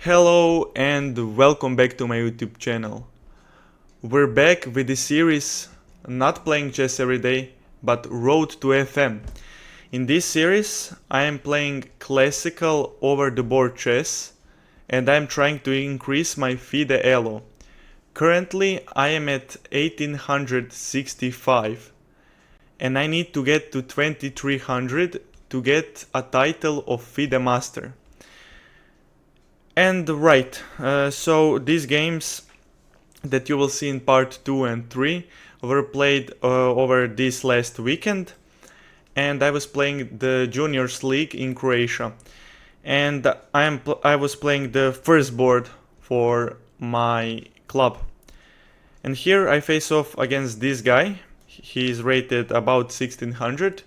Hello and welcome back to my YouTube channel. We're back with the series not playing chess every day, but Road to FM. In this series I am playing classical over-the-board chess and I'm trying to increase my FIDE elo. Currently I am at 1865 and I need to get to 2300 to get a title of FIDE Master. And right, so these games that you will see in part 2 and 3 were played over this last weekend, and I was playing the Juniors League in Croatia, and I was playing the first board for my club. And here I face off against this guy. He is rated about 1600,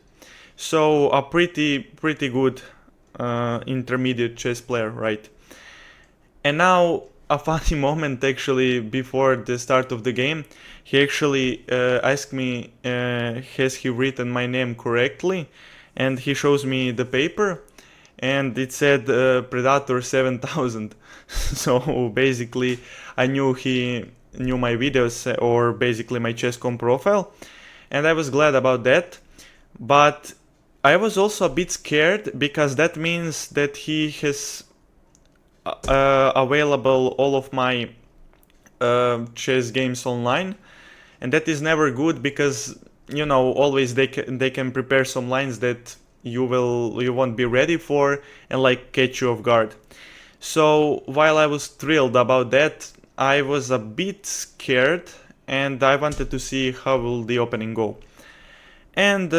so a pretty good intermediate chess player, right? And now a funny moment actually before the start of the game, he actually asked me has he written my name correctly, and he shows me the paper and it said Predator 7000. So basically I knew he knew my videos or basically my chess.com profile, and I was glad about that, but I was also a bit scared because that means that he has available all of my chess games online, and that is never good because you know always they can prepare some lines that you won't be ready for and like catch you off guard. So while I was thrilled about that, I was a bit scared and I wanted to see how will the opening go. And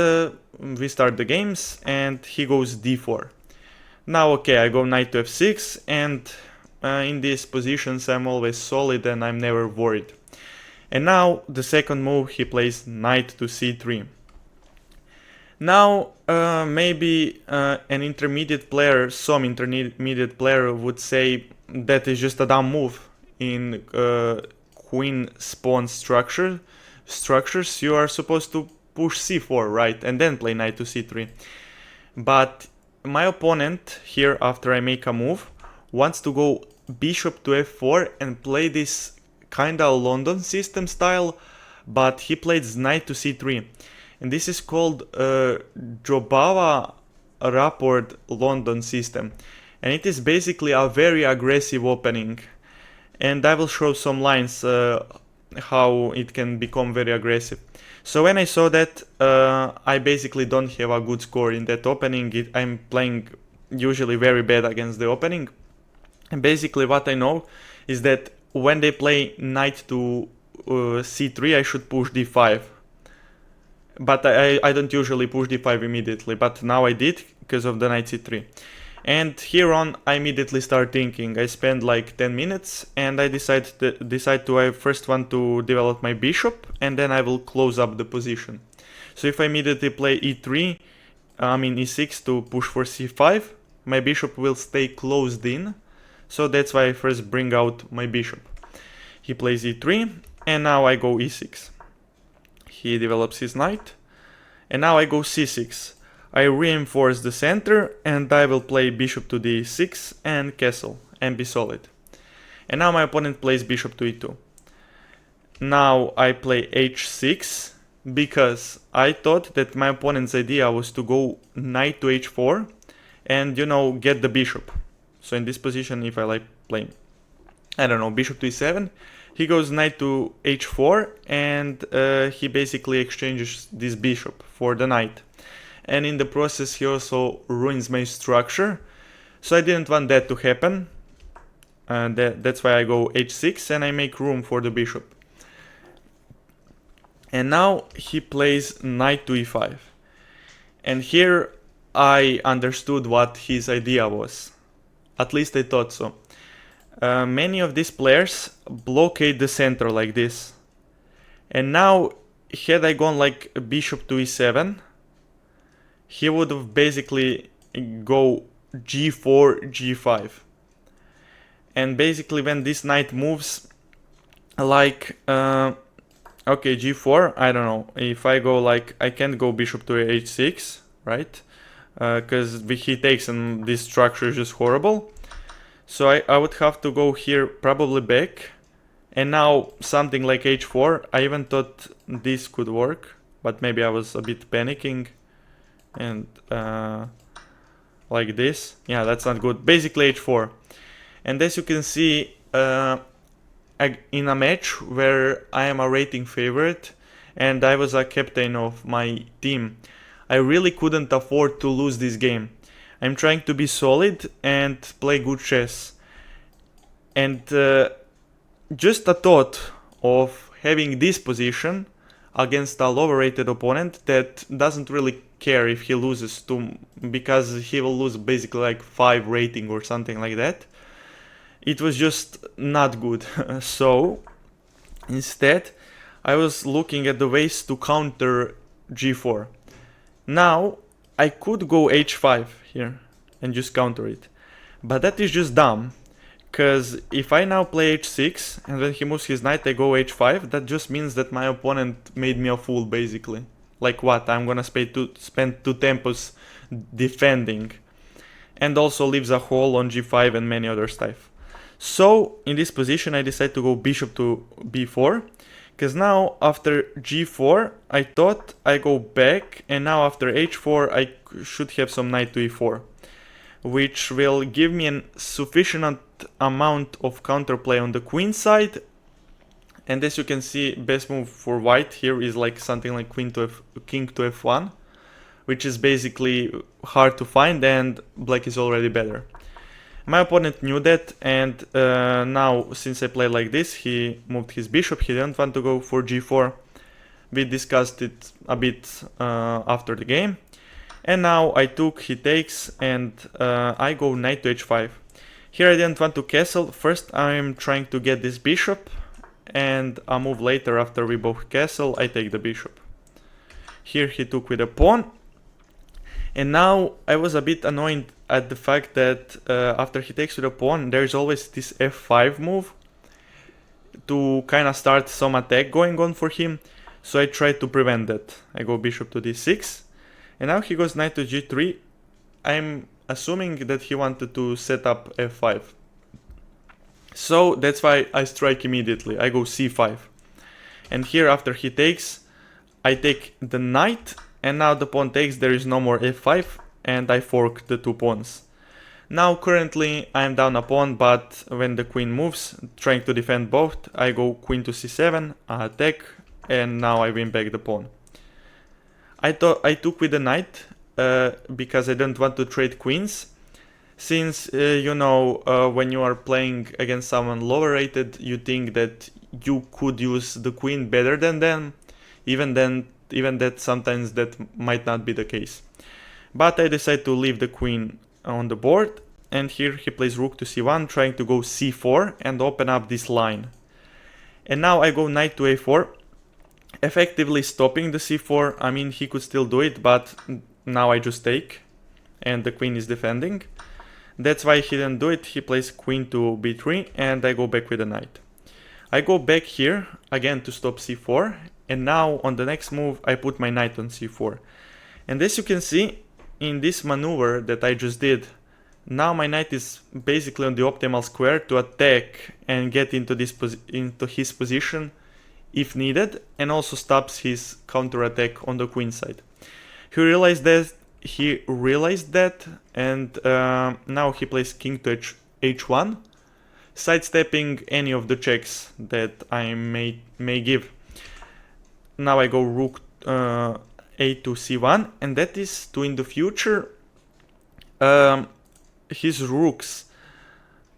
we start the games and he goes d4. Now okay, I go knight to f6, and in these positions I'm always solid and I'm never worried. And now the second move, he plays knight to c3. Now maybe an intermediate player, some intermediate player would say that is just a dumb move. In queen spawn structures you are supposed to push c4, right, and then play knight to c3. But my opponent here, after I make a move, wants to go bishop to f4 and play this kinda London system style, but he plays knight to c3, and this is called Jobava Rapport London system, and it is basically a very aggressive opening, and I will show some lines how it can become very aggressive. So when I saw that, I basically don't have a good score in that opening. I'm playing usually very bad against the opening. And basically what I know is that when they play knight to c3, I should push d5. But I don't usually push d5 immediately, but now I did because of the knight c3. And here on, I immediately start thinking. I spend like 10 minutes and I decide to I first want to develop my bishop and then I will close up the position. So if I immediately play e3, e6 to push for c5, my bishop will stay closed in. So that's why I first bring out my bishop. He plays e3 and now I go e6. He develops his knight and now I go c6. I reinforce the center and I will play bishop to d6 and castle and be solid. And now my opponent plays bishop to e2. Now I play h6 because I thought that my opponent's idea was to go knight to h4 and get the bishop. So in this position, if I like playing, I don't know, bishop to e7, he goes knight to h4 and he basically exchanges this bishop for the knight. And in the process he also ruins my structure, so I didn't want that to happen, and that's why I go h6 and I make room for the bishop. And now he plays knight to e5, and here I understood what his idea was, at least I thought so. Many of these players blockade the center like this, and now had I gone like bishop to e7, he would have basically go g4, g5. And basically when this knight moves, like, okay, g4, I don't know, if I go like, I can't go bishop to h6, right? Because he takes and this structure is just horrible. So I would have to go here probably back. And now something like h4. I even thought this could work, but maybe I was a bit panicking. And like this. Yeah, that's not good. Basically h4. And as you can see, in a match where I am a rating favorite and I was a captain of my team, I really couldn't afford to lose this game. I'm trying to be solid and play good chess. And just a thought of having this position against a lower rated opponent that doesn't really care if he loses to, because he will lose basically like 5 rating or something like that. It was just not good. So instead I was looking at the ways to counter g4. Now I could go h5 here and just counter it, but that is just dumb, because if I now play h6 and when he moves his knight I go h5, that just means that my opponent made me a fool basically. Like what, I'm gonna spend 2 tempos defending, and also leaves a hole on g5 and many other stuff. So in this position I decided to go bishop to b4, because now after g4 I thought I go back, and now after h4 I should have some knight to e4, which will give me a sufficient amount of counterplay on the queen side. And as you can see, best move for white here is like something like king to f1, which is basically hard to find, and black is already better. My opponent knew that, and now since I play like this, he moved his bishop. He didn't want to go for g4. We discussed it a bit after the game. And now I took, he takes, and I go knight to h5. Here I didn't want to castle. First I'm trying to get this bishop, and a move later after we both castle, I take the bishop. Here he took with a pawn. And now I was a bit annoyed at the fact that after he takes with a pawn, there's always this f5 move to kind of start some attack going on for him. So I tried to prevent that. I go bishop to d6. And now he goes knight to g3. I'm assuming that he wanted to set up f5. So that's why I strike immediately. I go c5. And here after he takes, I take the knight. And now the pawn takes, there is no more f5. And I fork the 2 pawns. Now currently I'm down a pawn, but when the queen moves, trying to defend both, I go queen to c7, attack, and now I win back the pawn. I took with the knight because I didn't want to trade queens. Since, you know, when you are playing against someone lower rated, you think that you could use the queen better than them. Even that sometimes that might not be the case. But I decide to leave the queen on the board. And here he plays rook to c1, trying to go c4 and open up this line. And now I go knight to a4. Effectively stopping the c4. I mean, he could still do it, but now I just take, and the queen is defending. That's why he didn't do it. He plays queen to b3, and I go back with the knight. I go back here again to stop c4, and now on the next move I put my knight on c4. And as you can see in this maneuver that I just did, now my knight is basically on the optimal square to attack and get into his position if needed, and also stops his counter attack on the queen side. He realized that, and now he plays king to h1, sidestepping any of the checks that I may give. Now I go rook a to c1, and that is to, in the future, his rooks,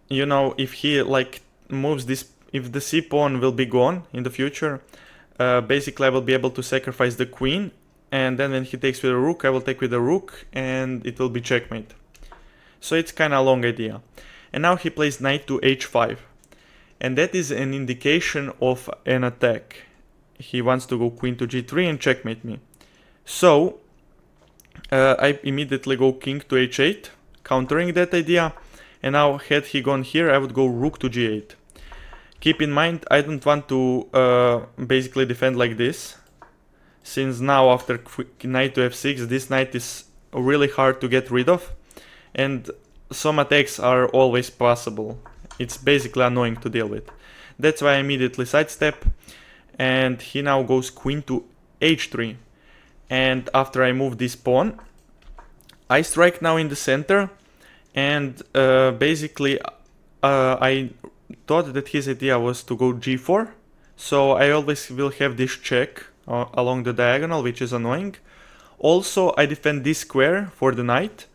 you know, if he like moves this, if the c pawn will be gone in the future, basically I will be able to sacrifice the queen, and then when he takes with a rook, I will take with a rook, and it will be checkmate. So it's kind of a long idea. And now he plays knight to h5, and that is an indication of an attack. He wants to go queen to g3 and checkmate me. So I immediately go king to h8, countering that idea. And now had he gone here, I would go rook to g8. Keep in mind, I don't want to basically defend like this, since now after knight to f6, this knight is really hard to get rid of. And some attacks are always possible. It's basically annoying to deal with. That's why I immediately sidestep, and he now goes queen to h3. And after I move this pawn, I strike now in the center, and basically I thought that his idea was to go g4, so I always will have this check along the diagonal, which is annoying. Also, I defend this square for the knight,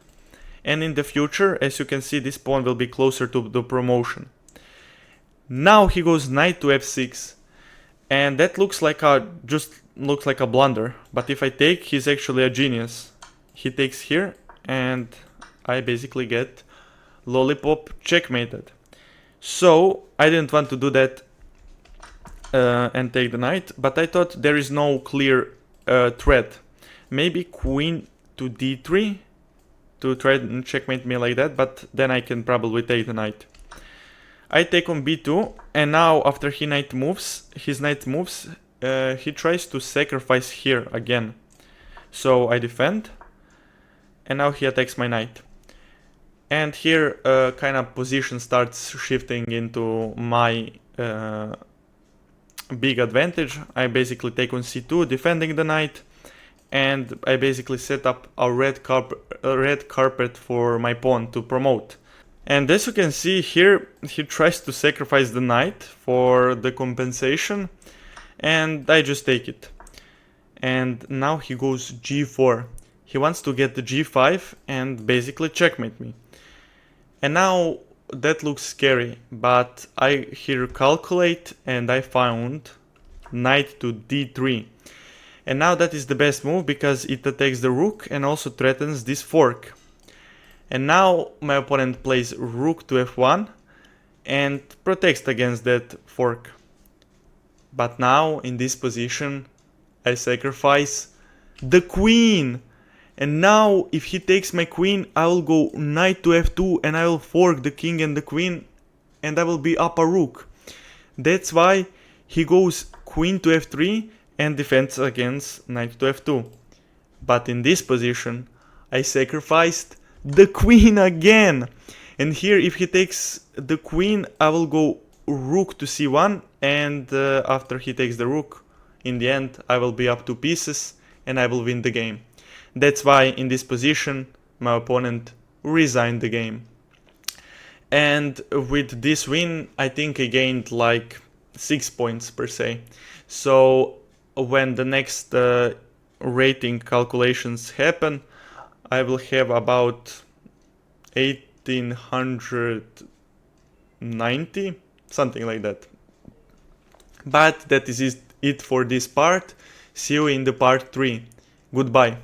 and in the future, as you can see, this pawn will be closer to the promotion. Now he goes knight to f6, and that looks like a blunder, but if I take, he's actually a genius. He takes here, and I basically get lollipop checkmated. So I didn't want to do that and take the knight, but I thought there is no clear threat. Maybe queen to d3 to try and checkmate me like that, but then I can probably take the knight. I take on b2, and now after his knight moves, he tries to sacrifice here again. So I defend, and now he attacks my knight. And here kind of position starts shifting into my big advantage. I basically take on c2, defending the knight, and I basically set up a red carpet for my pawn to promote. And as you can see here, he tries to sacrifice the knight for the compensation, and I just take it. And now he goes g4. He wants to get the g5 and basically checkmate me. And now that looks scary, but I here calculate, and I found knight to d3. And now that is the best move because it attacks the rook and also threatens this fork. And now my opponent plays rook to f1 and protects against that fork. But now in this position I sacrifice the queen. And now if he takes my queen, I will go knight to f2 and I will fork the king and the queen, and I will be up a rook. That's why he goes queen to f3 and defends against knight to f2. But in this position I sacrificed the queen again. And here if he takes the queen, I will go rook to c1, and after he takes the rook, in the end I will be up 2 pieces and I will win the game. That's why in this position my opponent resigned the game. And with this win I think I gained like 6 points per se. So when the next rating calculations happen, I will have about 1890, something like that. But that is it for this part. See you in the part 3. Goodbye.